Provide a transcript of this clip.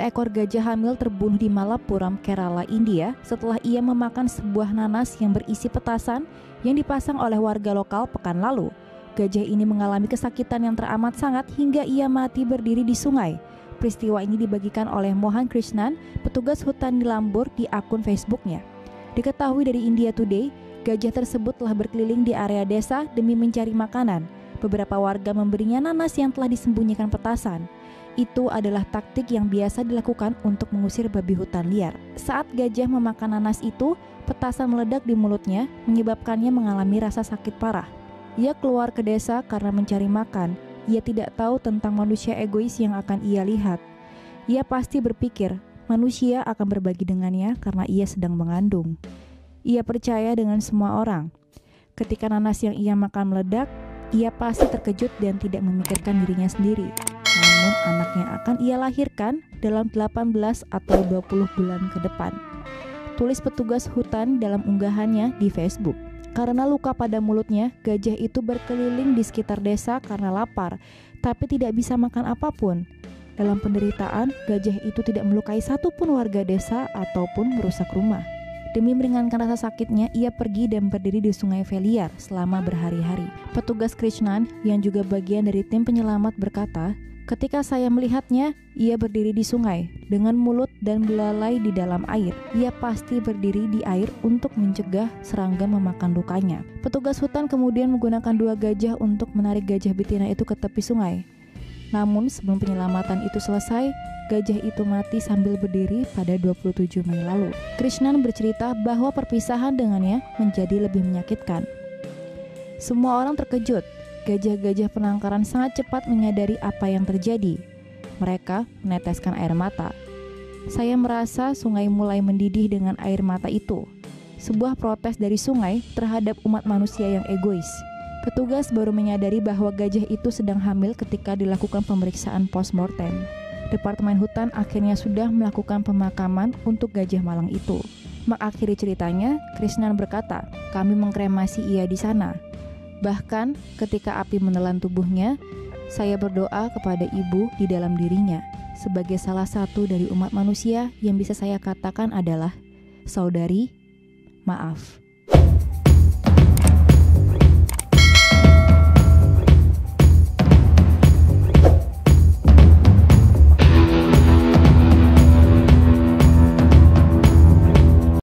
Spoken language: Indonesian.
ekor gajah hamil terbunuh di Malappuram, Kerala, India setelah ia memakan sebuah nanas yang berisi petasan yang dipasang oleh warga lokal pekan lalu. Gajah ini mengalami kesakitan yang teramat sangat hingga ia mati berdiri di sungai. Peristiwa ini dibagikan oleh Mohan Krishnan, petugas hutan di Lambur, di akun Facebooknya. Diketahui dari India Today, gajah tersebut telah berkeliling di area desa demi mencari makanan. Beberapa warga memberinya nanas yang telah disembunyikan petasan. Itu adalah taktik yang biasa dilakukan untuk mengusir babi hutan liar. Saat gajah memakan nanas itu, petasan meledak di mulutnya, menyebabkannya mengalami rasa sakit parah. Ia keluar ke desa karena mencari makan. Ia tidak tahu tentang manusia egois yang akan ia lihat. Ia pasti berpikir, manusia akan berbagi dengannya karena ia sedang mengandung. Ia percaya dengan semua orang. Ketika nanas yang ia makan meledak, ia pasti terkejut dan tidak memikirkan dirinya sendiri. Namun anak yang akan ia lahirkan dalam 18 atau 20 bulan ke depan. Tulis petugas hutan dalam unggahannya di Facebook. Karena luka pada mulutnya, gajah itu berkeliling di sekitar desa karena lapar, tapi tidak bisa makan apapun. Dalam penderitaan, gajah itu tidak melukai satupun warga desa ataupun merusak rumah. Demi meringankan rasa sakitnya, ia pergi dan berdiri di sungai Veliar selama berhari-hari. Petugas Krishnan yang juga bagian dari tim penyelamat berkata, ketika saya melihatnya, ia berdiri di sungai dengan mulut dan belalai di dalam air. Ia pasti berdiri di air untuk mencegah serangga memakan lukanya. Petugas hutan kemudian menggunakan 2 gajah untuk menarik gajah betina itu ke tepi sungai. Namun sebelum penyelamatan itu selesai, gajah itu mati sambil berdiri pada 27 Mei lalu. Krishnan bercerita bahwa perpisahan dengannya menjadi lebih menyakitkan. Semua orang terkejut. Gajah-gajah penangkaran sangat cepat menyadari apa yang terjadi. Mereka meneteskan air mata. Saya merasa sungai mulai mendidih dengan air mata itu. Sebuah protes dari sungai terhadap umat manusia yang egois. Petugas baru menyadari bahwa gajah itu sedang hamil ketika dilakukan pemeriksaan postmortem. Departemen Hutan akhirnya sudah melakukan pemakaman untuk gajah malang itu. Mengakhiri ceritanya, Krishnan berkata, "Kami mengkremasi ia di sana. Bahkan ketika api menelan tubuhnya, saya berdoa kepada ibu di dalam dirinya. Sebagai salah satu dari umat manusia yang bisa saya katakan adalah, saudari, maaf."